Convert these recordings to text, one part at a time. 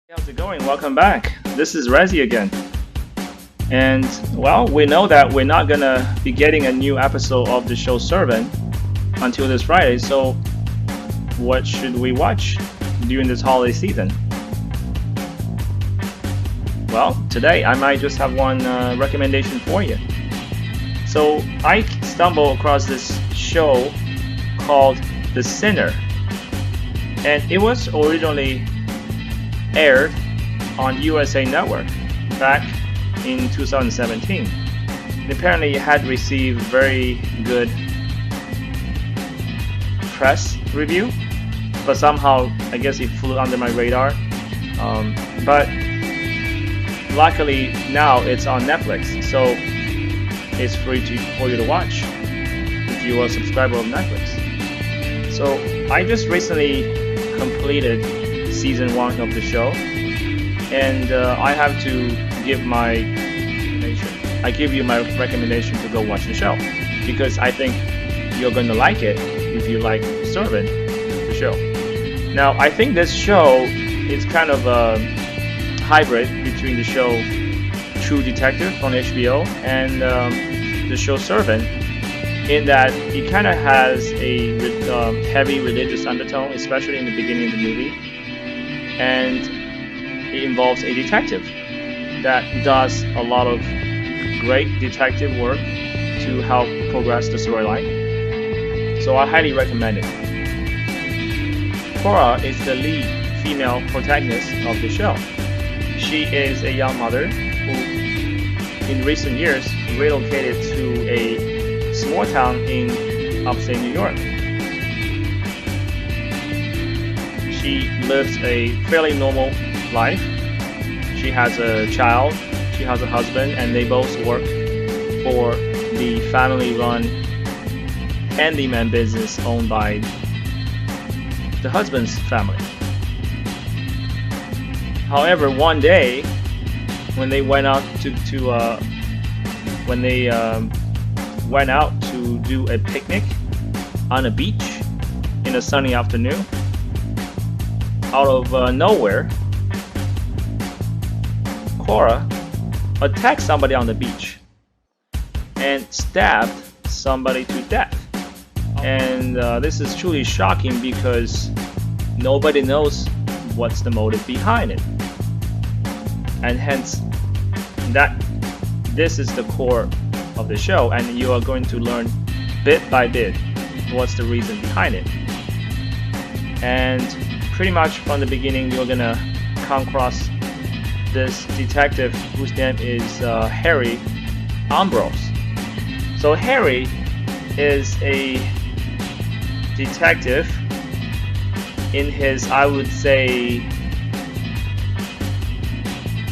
How's it going? Welcome back. This is Resi again. And well, we know that we're not gonna be getting a new episode of the show Servant until this Friday. So, what should we watch during this holiday season? Well, today I might just have one recommendation for you. So, I stumbled across this show called The Sinner, and it was originally aired on USA Network back in 2017. Apparently, it had received very good press review, but somehow I guess it flew under my radar. But luckily now it's on Netflix, so it's free for you to watch if you are a subscriber of Netflix. So I just recently completed season 1 of the show, and I have to give my recommendation. I give you my recommendation to go watch the show because I think you're going to like it if you like Servant, the show. Now, I think this show is kind of a hybrid between the show True Detective on HBO and the show Servant, in that it kind of has a heavy religious undertone, especially in the beginning of the movie, and it involves a detective that does a lot of great detective work to help progress the storyline. So I highly recommend it. Cora is the lead female protagonist of the show. She is a young mother who, in recent years, relocated to a small town in upstate New York. She lives a fairly normal life. She has a child, she has a husband, and they both work for the family-run handyman business owned by the husband's family. However, one day, when they went out went out to do a picnic on a beach in a sunny afternoon, out of nowhere, Cora attacked somebody on the beach and stabbed somebody to death. And this is truly shocking because nobody knows what's the motive behind it. And hence, this is the core of the show, and you are going to learn bit by bit what's the reason behind it. And pretty much from the beginning, you're gonna come across this detective whose name is Harry Ambrose. So Harry is a detective in his, I would say,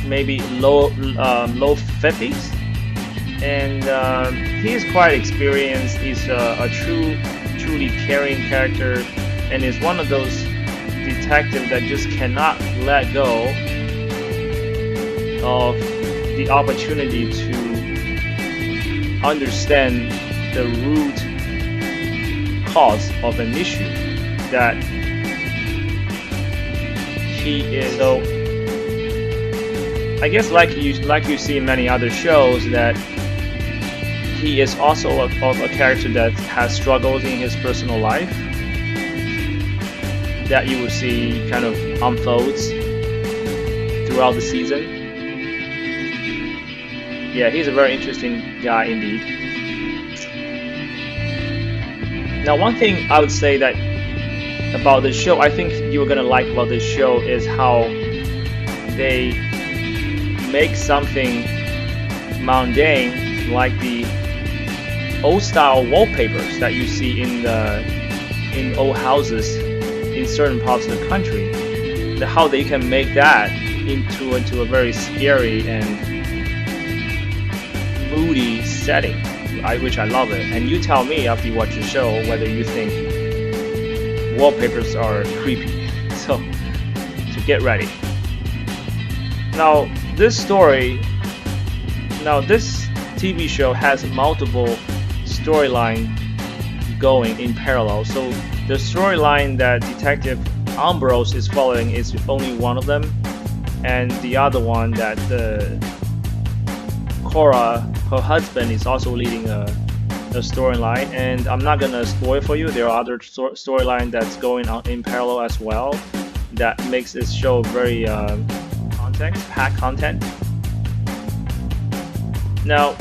maybe low 50s, and he is quite experienced. He's a truly caring character, and is one of those detectives that just cannot let go of the opportunity to understand the root cause of an issue that he is. So I guess like you see in many other shows, that he is also a character that has struggles in his personal life that you will see kind of unfolds throughout the season. Yeah, he's a very interesting guy indeed. Now, one thing I would say that about this show, I think you're gonna like about this show, is how they make something mundane, like the old style wallpapers that you see in old houses in certain parts of the country. How they can make that into a very scary and moody setting, which I love it. And you tell me after you watch the show whether you think wallpapers are creepy. So get ready. Now this TV show has multiple storyline going in parallel. So the storyline that Detective Ambrose is following is only one of them, and the other one that the Cora, her husband, is also leading a storyline. And I'm not gonna spoil for you. There are other storyline that's going on in parallel as well that makes this show very packed content. Now,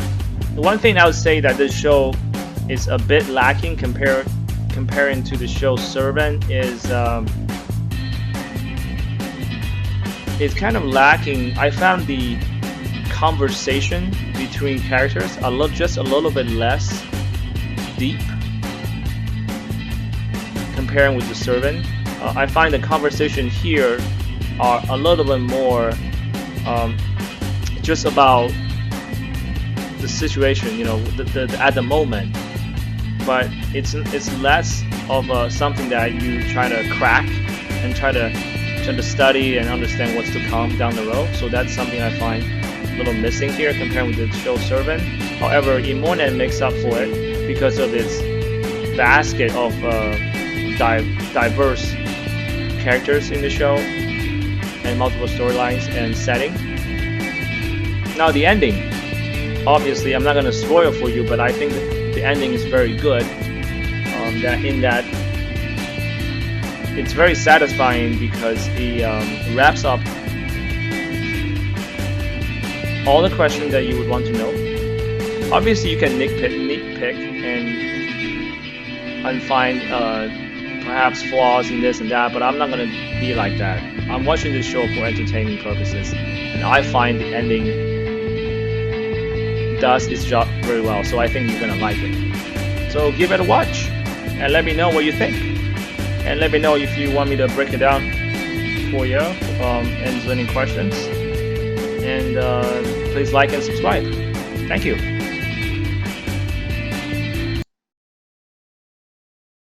the one thing I would say that this show is a bit lacking comparing to the show Servant is it's kind of lacking. I found the conversation between characters just a little bit less deep comparing with the Servant. I find the conversation here are a little bit more just about the situation, at the moment. But it's less of something that you try to crack and try to study and understand what's to come down the road. So that's something I find a little missing here compared with the show Servant. However, Immonen makes up for it because of its basket of diverse characters in the show and multiple storylines and setting. Now the ending. Obviously, I'm not going to spoil for you, but I think the ending is very good. That it's very satisfying because it wraps up all the questions that you would want to know. Obviously, you can nitpick and find perhaps flaws in this and that, but I'm not going to be like that. I'm watching this show for entertaining purposes, and I find the ending does its job very well, so I think you're gonna like it. So give it a watch and let me know what you think, and let me know if you want me to break it down for you, answer any questions, and please like and subscribe. Thank you.